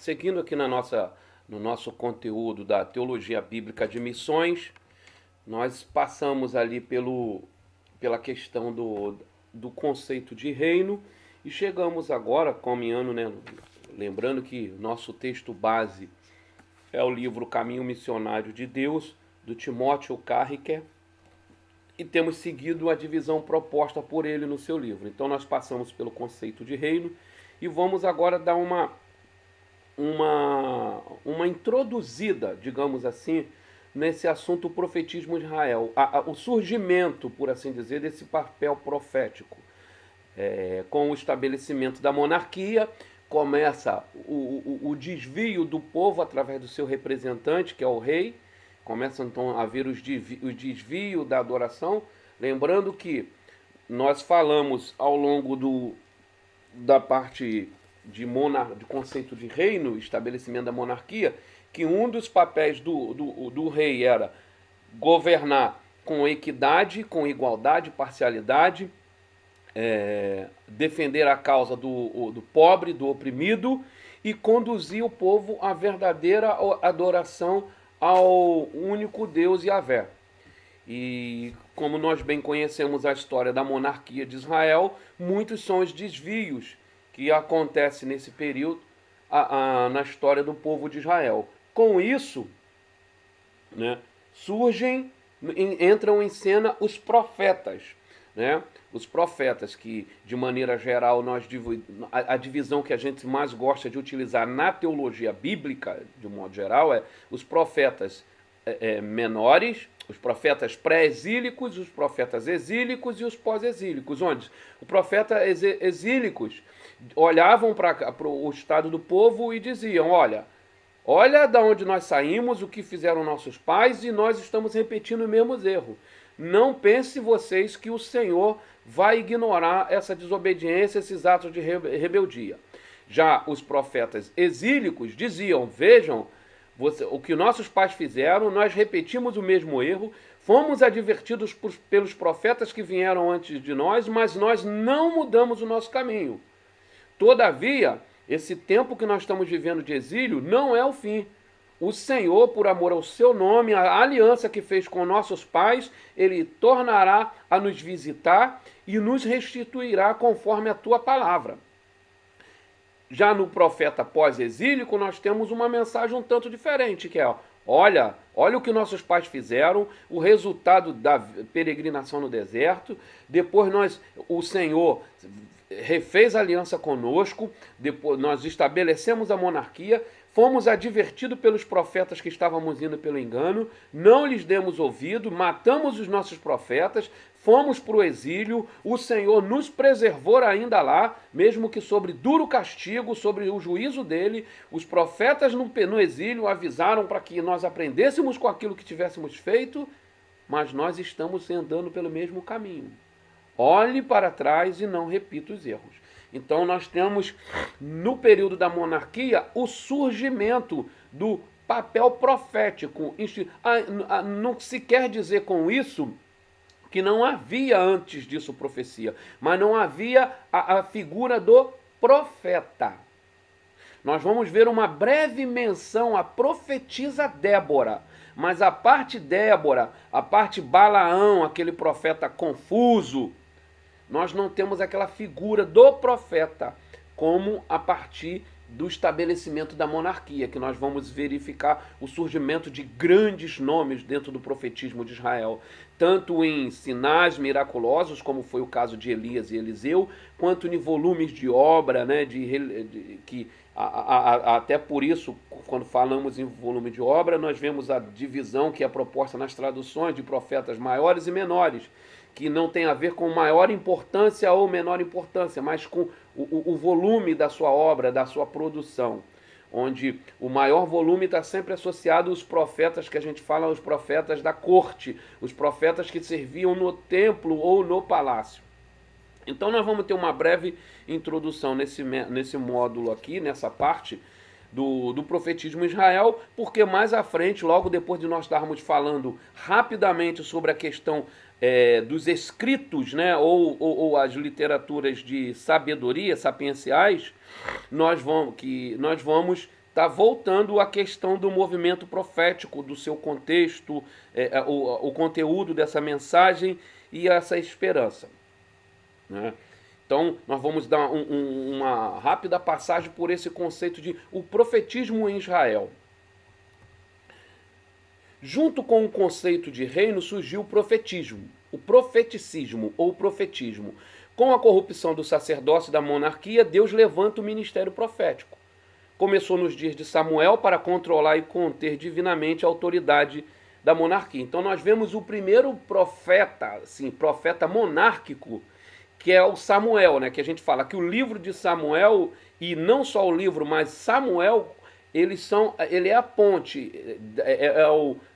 Seguindo aqui no nosso conteúdo da teologia bíblica de missões, nós passamos ali pela questão do conceito de reino e chegamos agora, caminhando, né? Lembrando que nosso texto base é o livro Caminho Missionário de Deus, do Timóteo Carricker, e temos seguido a divisão proposta por ele no seu livro. Então nós passamos pelo conceito de reino e vamos agora dar uma introduzida, digamos assim, nesse assunto profetismo de Israel, o surgimento, por assim dizer, desse papel profético. Com o estabelecimento da monarquia, começa o desvio do povo através do seu representante, que é o rei. Começa então a haver o desvio da adoração. Lembrando que nós falamos ao longo da parte de conceito de reino, estabelecimento da monarquia, que um dos papéis do rei era governar com equidade, com igualdade, parcialidade, defender a causa do pobre, do oprimido e conduzir o povo à verdadeira adoração ao único Deus Yahvé. E como nós bem conhecemos a história da monarquia de Israel, muitos são os desvios que acontecem nesse período na história do povo de Israel. Com isso, né, entram em cena os profetas. Né? Os profetas, que de maneira geral a divisão que a gente mais gosta de utilizar na teologia bíblica, de um modo geral, é os profetas menores, os profetas pré-exílicos, os profetas exílicos e os pós-exílicos, onde os profetas exílicos olhavam para o estado do povo e diziam: olha da onde nós saímos, o que fizeram nossos pais, e nós estamos repetindo os mesmos erros. Não pense vocês que o Senhor vai ignorar essa desobediência, esses atos de rebeldia. Já os profetas exílicos diziam: vejam, o que nossos pais fizeram, nós repetimos o mesmo erro, fomos advertidos pelos profetas que vieram antes de nós, mas nós não mudamos o nosso caminho. Todavia, esse tempo que nós estamos vivendo de exílio não é o fim. O Senhor, por amor ao seu nome, a aliança que fez com nossos pais, Ele tornará a nos visitar e nos restituirá conforme a tua palavra. Já no profeta pós-exílico, nós temos uma mensagem um tanto diferente, que é: olha o que nossos pais fizeram, o resultado da peregrinação no deserto, depois o Senhor refez aliança conosco, depois nós estabelecemos a monarquia, fomos advertidos pelos profetas que estávamos indo pelo engano, não lhes demos ouvido, matamos os nossos profetas, fomos para o exílio, o Senhor nos preservou ainda lá, mesmo que sobre duro castigo, sobre o juízo dele. Os profetas no exílio avisaram para que nós aprendêssemos com aquilo que tivéssemos feito, mas nós estamos andando pelo mesmo caminho. Olhe para trás e não repita os erros. Então nós temos, no período da monarquia, o surgimento do papel profético. Não se quer dizer com isso que não havia antes disso profecia, mas não havia a figura do profeta. Nós vamos ver uma breve menção à profetisa Débora, mas a parte Débora, a parte Balaão, aquele profeta confuso, nós não temos aquela figura do profeta, como a partir do estabelecimento da monarquia, que nós vamos verificar o surgimento de grandes nomes dentro do profetismo de Israel, tanto em sinais miraculosos, como foi o caso de Elias e Eliseu, quanto em volumes de obra, né, até por isso, quando falamos em volume de obra, nós vemos a divisão que é proposta nas traduções de profetas maiores e menores, que não tem a ver com maior importância ou menor importância, mas com o volume da sua obra, da sua produção, onde o maior volume está sempre associado aos profetas que a gente fala, os profetas da corte, os profetas que serviam no templo ou no palácio. Então nós vamos ter uma breve introdução nesse módulo aqui, nessa parte do profetismo em Israel, porque mais à frente, logo depois de nós estarmos falando rapidamente sobre a questão dos escritos, né, ou as literaturas de sabedoria, sapienciais, nós vamos está voltando à questão do movimento profético, do seu contexto, o conteúdo dessa mensagem e essa esperança, né? Então, nós vamos dar uma rápida passagem por esse conceito de o profetismo em Israel. Junto com o conceito de reino surgiu o profetismo, o profeticismo ou profetismo. Com a corrupção do sacerdócio e da monarquia, Deus levanta o ministério profético. Começou nos dias de Samuel para controlar e conter divinamente a autoridade da monarquia. Então nós vemos o primeiro profeta, assim, profeta monárquico, que é o Samuel, né? Que a gente fala que o livro de Samuel, e não só o livro, mas Samuel, ele é a ponte,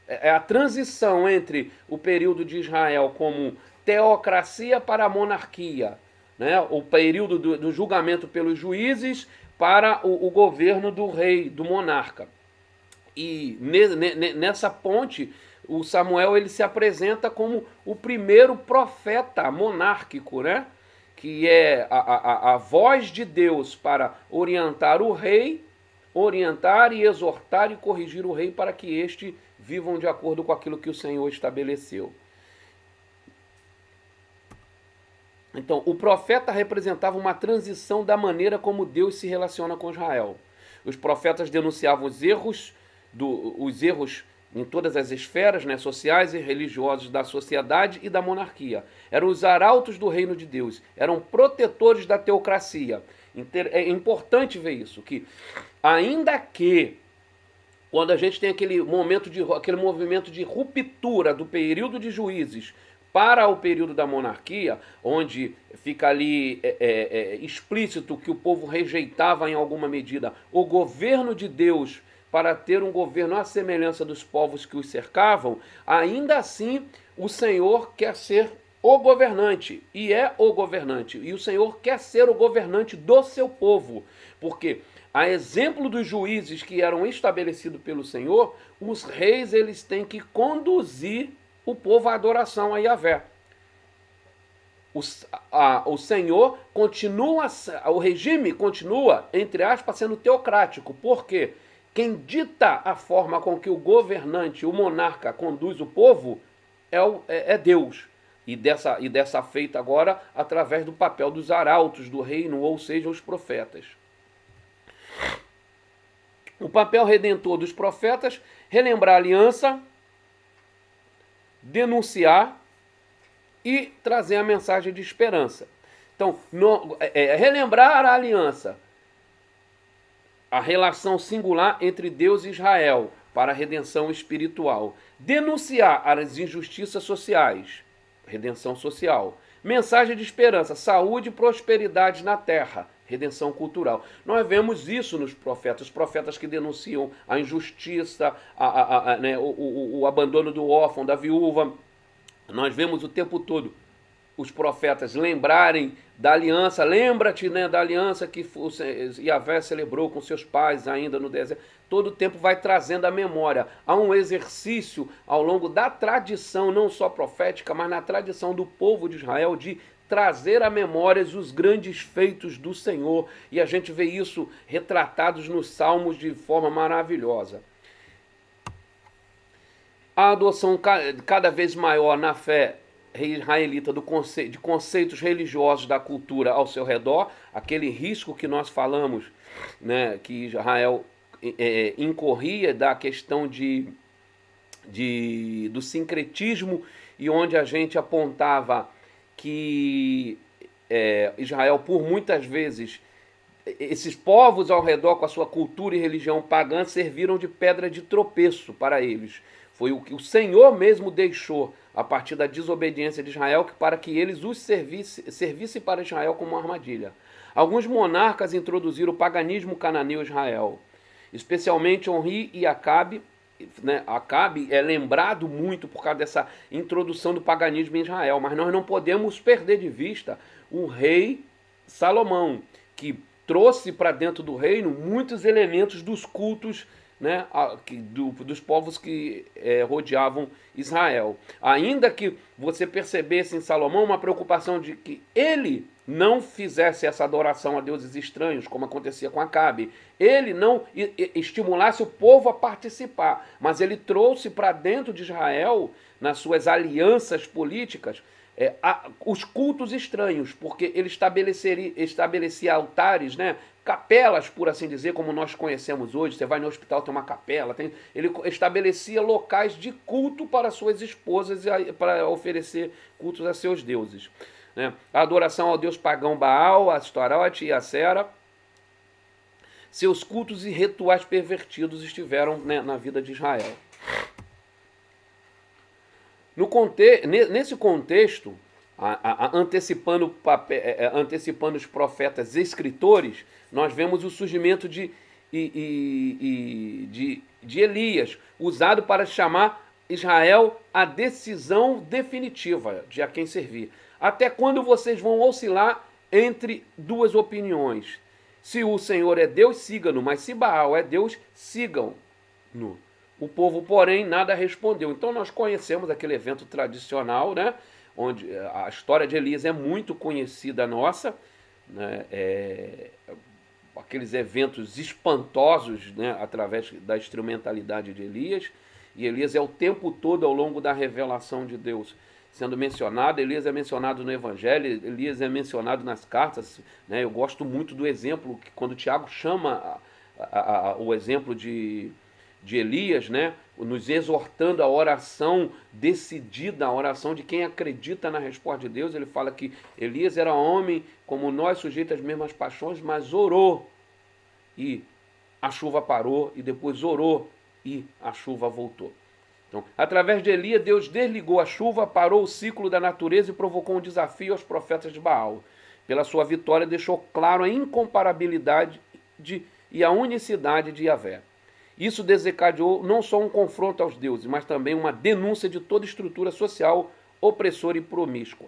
é a transição entre o período de Israel como teocracia para a monarquia, né? O período do julgamento pelos juízes para o governo do rei, do monarca. E nessa ponte, o Samuel ele se apresenta como o primeiro profeta monárquico, né? Que é a voz de Deus para orientar o rei, orientar e exortar e corrigir o rei para que este vivam de acordo com aquilo que o Senhor estabeleceu. Então, o profeta representava uma transição da maneira como Deus se relaciona com Israel. Os profetas denunciavam os erros em todas as esferas, né, sociais e religiosas da sociedade e da monarquia. Eram os arautos do reino de Deus, eram protetores da teocracia. É importante ver isso, que ainda que quando a gente tem aquele movimento de ruptura do período de juízes para o período da monarquia, onde fica ali explícito que o povo rejeitava em alguma medida o governo de Deus para ter um governo à semelhança dos povos que os cercavam, ainda assim o Senhor quer ser o governante, e é o governante, e o Senhor quer ser o governante do seu povo, porque a exemplo dos juízes que eram estabelecidos pelo Senhor, os reis eles têm que conduzir o povo à adoração a Yahvé. O Senhor continua, o regime continua, entre aspas, sendo teocrático. Por quê? Quem dita a forma com que o governante, o monarca, conduz o povo é Deus. E dessa feita agora através do papel dos arautos do reino, ou seja, os profetas. O papel redentor dos profetas, relembrar a aliança, denunciar e trazer a mensagem de esperança. Então, relembrar a aliança, a relação singular entre Deus e Israel para a redenção espiritual. Denunciar as injustiças sociais, redenção social. Mensagem de esperança, saúde e prosperidade na terra, redenção cultural. Nós vemos isso nos profetas, os profetas que denunciam a injustiça, o abandono do órfão, da viúva. Nós vemos o tempo todo os profetas lembrarem da aliança, lembra-te, né, da aliança que Yahvé celebrou com seus pais ainda no deserto. Todo o tempo vai trazendo a memória. Há um exercício ao longo da tradição, não só profética, mas na tradição do povo de Israel, de trazer à memória os grandes feitos do Senhor. E a gente vê isso retratados nos Salmos de forma maravilhosa. A adoção cada vez maior na fé israelita de conceitos religiosos da cultura ao seu redor, aquele risco que nós falamos, né, que Israel incorria da questão do sincretismo, e onde a gente apontava que Israel, por muitas vezes, esses povos ao redor com a sua cultura e religião pagã serviram de pedra de tropeço para eles. Foi o que o Senhor mesmo deixou a partir da desobediência de Israel, para que eles os servissem para Israel como uma armadilha. Alguns monarcas introduziram o paganismo cananeu em Israel, especialmente Onri e Acabe. Né? Acabe é lembrado muito por causa dessa introdução do paganismo em Israel, mas nós não podemos perder de vista o rei Salomão, que trouxe para dentro do reino muitos elementos dos cultos né, dos povos que rodeavam Israel. Ainda que você percebesse em Salomão uma preocupação de que ele não fizesse essa adoração a deuses estranhos, como acontecia com Acabe, ele não estimulasse o povo a participar, mas ele trouxe para dentro de Israel, nas suas alianças políticas, os cultos estranhos, porque ele estabelecia altares, né, capelas, por assim dizer, como nós conhecemos hoje. Você vai no hospital, tem uma capela. Ele estabelecia locais de culto para suas esposas, para oferecer cultos a seus deuses, né? A adoração ao deus pagão Baal, a Astarote e a Sera. Seus cultos e rituais pervertidos estiveram, né, na vida de Israel. Nesse contexto, antecipando os profetas escritores, nós vemos o surgimento de Elias, usado para chamar Israel à decisão definitiva de a quem servir. Até quando vocês vão oscilar entre duas opiniões? Se o Senhor é Deus, sigam-no, mas se Baal é Deus, sigam-no. O povo, porém, nada respondeu. Então nós conhecemos aquele evento tradicional, né, onde a história de Elias é muito conhecida nossa, né, aqueles eventos espantosos, né, através da instrumentalidade de Elias. E Elias é o tempo todo ao longo da revelação de Deus sendo mencionado. Elias é mencionado no Evangelho, Elias é mencionado nas cartas, né. Eu gosto muito do exemplo que quando Tiago chama o exemplo de Elias, né, nos exortando a oração decidida, a oração de quem acredita na resposta de Deus. Ele fala que Elias era homem como nós, sujeito às mesmas paixões, mas orou e a chuva parou, e depois orou e a chuva voltou. Então, através de Elias, Deus desligou a chuva, parou o ciclo da natureza e provocou um desafio aos profetas de Baal. Pela sua vitória, deixou claro a incomparabilidade e a unicidade de Yahvé. Isso desencadeou não só um confronto aos deuses, mas também uma denúncia de toda estrutura social opressora e promíscua.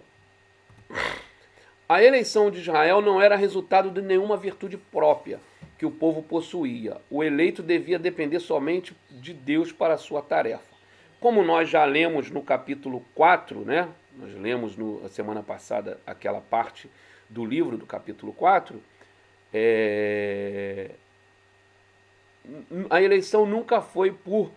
A eleição de Israel não era resultado de nenhuma virtude própria que o povo possuía. O eleito devia depender somente de Deus para a sua tarefa. Como nós já lemos no capítulo 4, né? Nós lemos na semana passada aquela parte do livro do capítulo 4, a eleição nunca foi por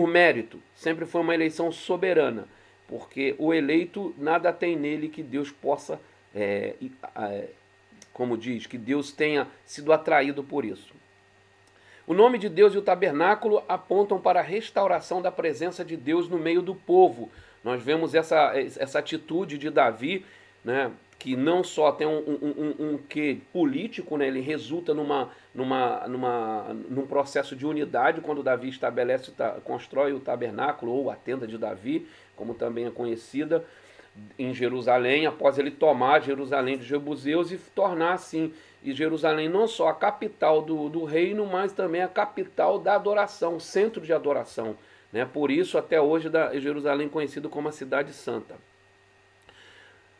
mérito, sempre foi uma eleição soberana, porque o eleito nada tem nele que Deus possa, como diz, que Deus tenha sido atraído por isso. O nome de Deus e o tabernáculo apontam para a restauração da presença de Deus no meio do povo. Nós vemos essa atitude de Davi, né, que não só tem um quê político, né, ele resulta num processo de unidade quando Davi constrói o tabernáculo, ou a tenda de Davi, como também é conhecida, em Jerusalém, após ele tomar Jerusalém dos jebuseus e tornar assim e Jerusalém não só a capital do reino, mas também a capital da adoração, centro de adoração, né? Por isso até hoje Jerusalém é conhecido como a cidade santa.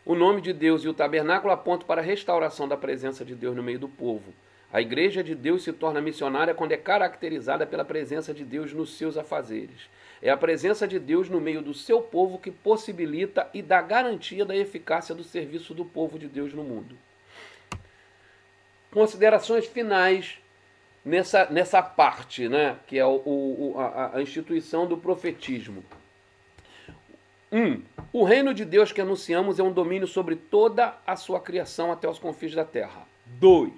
O nome de Deus e o tabernáculo apontam para a restauração da presença de Deus no meio do povo. A igreja de Deus se torna missionária quando é caracterizada pela presença de Deus nos seus afazeres. É a presença de Deus no meio do seu povo que possibilita e dá garantia da eficácia do serviço do povo de Deus no mundo. Considerações finais nessa parte, né, que é a instituição do profetismo. 1. O reino de Deus que anunciamos é um domínio sobre toda a sua criação até os confins da terra. 2.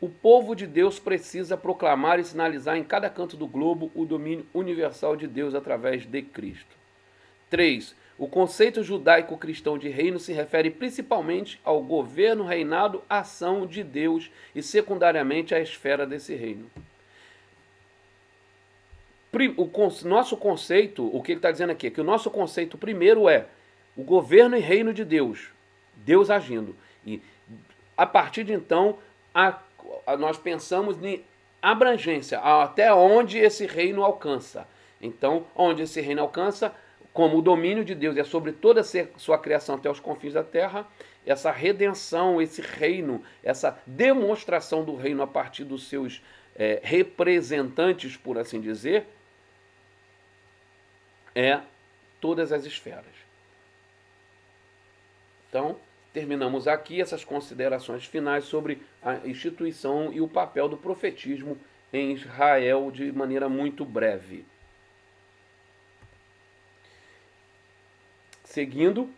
O povo de Deus precisa proclamar e sinalizar em cada canto do globo o domínio universal de Deus através de Cristo. 3. O conceito judaico-cristão de reino se refere principalmente ao governo, reinado, ação de Deus e secundariamente à esfera desse reino. O nosso conceito, o que ele está dizendo aqui, é que o nosso conceito primeiro é o governo e reino de Deus, Deus agindo. E a partir de então, nós pensamos em abrangência, até onde esse reino alcança. Então, onde esse reino alcança, como o domínio de Deus é sobre toda a sua criação até os confins da terra, essa redenção, esse reino, essa demonstração do reino a partir dos seus representantes, por assim dizer, é todas as esferas. Então, terminamos aqui essas considerações finais sobre a instituição e o papel do profetismo em Israel de maneira muito breve. Seguindo,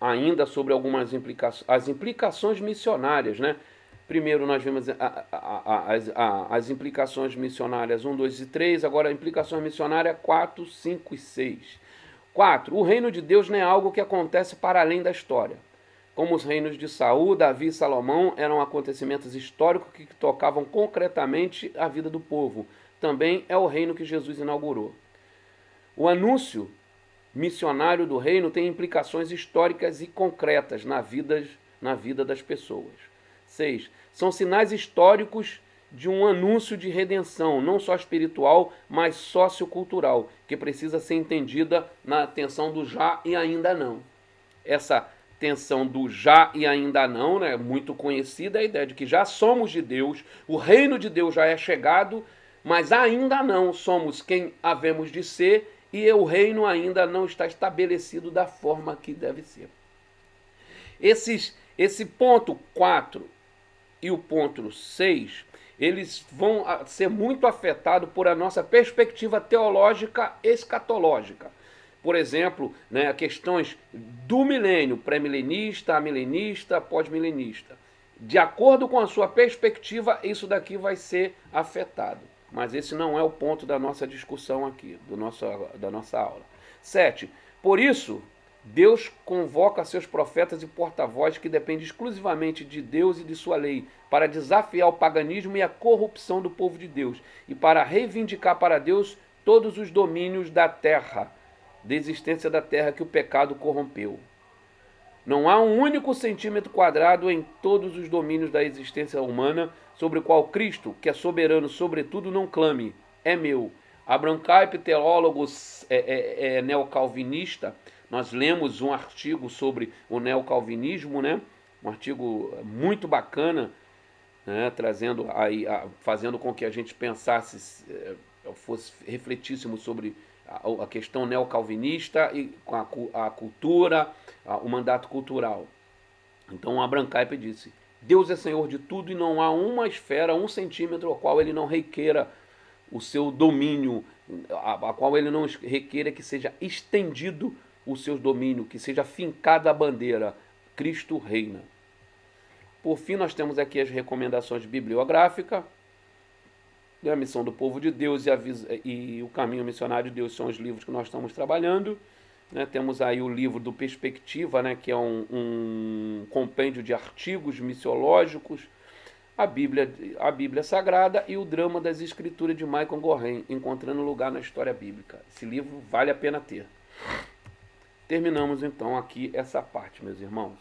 ainda sobre algumas as implicações missionárias, né? Primeiro nós vimos as implicações missionárias 1, 2 e 3, agora a implicação missionária 4, 5 e 6. 4. O reino de Deus não é algo que acontece para além da história. Como os reinos de Saul, Davi e Salomão eram acontecimentos históricos que tocavam concretamente a vida do povo. Também é o reino que Jesus inaugurou. O anúncio missionário do reino tem implicações históricas e concretas na vida das pessoas. 6. São sinais históricos de um anúncio de redenção, não só espiritual, mas sociocultural, que precisa ser entendida na tensão do já e ainda não. Essa tensão do já e ainda não, né, muito conhecida, a ideia de que já somos de Deus, o reino de Deus já é chegado, mas ainda não somos quem havemos de ser, e o reino ainda não está estabelecido da forma que deve ser. Esse ponto 4 e o ponto 6, eles vão ser muito afetados por a nossa perspectiva teológica escatológica. Por exemplo, né, questões do milênio, pré-milenista, amilenista, pós-milenista. De acordo com a sua perspectiva, isso daqui vai ser afetado. Mas esse não é o ponto da nossa discussão aqui, da nossa aula. 7. Por isso, Deus convoca seus profetas e porta-vozes que dependem exclusivamente de Deus e de sua lei, para desafiar o paganismo e a corrupção do povo de Deus, e para reivindicar para Deus todos os domínios da terra, da existência da terra que o pecado corrompeu. Não há um único centímetro quadrado em todos os domínios da existência humana sobre o qual Cristo, que é soberano sobre tudo, não clame, é meu. Abraham Kuyper, teólogo neocalvinista, nós lemos um artigo sobre o neocalvinismo, né? Um artigo muito bacana, né? Trazendo aí, fazendo com que a gente pensasse, refletíssemos sobre a questão neocalvinista e com a cultura, o mandato cultural. Então Abraham Kuyper disse: Deus é Senhor de tudo e não há uma esfera, 1 centímetro, ao qual ele não requeira o seu domínio, a qual ele não requeira que seja estendido o seu domínio, que seja fincada a bandeira. Cristo reina. Por fim, nós temos aqui as recomendações bibliográficas. A Missão do Povo de Deus e o Caminho Missionário de Deus são os livros que nós estamos trabalhando. Né? Temos aí o livro do Perspectiva, né? Que é um compêndio de artigos missiológicos, a Bíblia Sagrada e o Drama das Escrituras de Michael Goren, Encontrando Lugar na História Bíblica. Esse livro vale a pena ter. Terminamos então aqui essa parte, meus irmãos.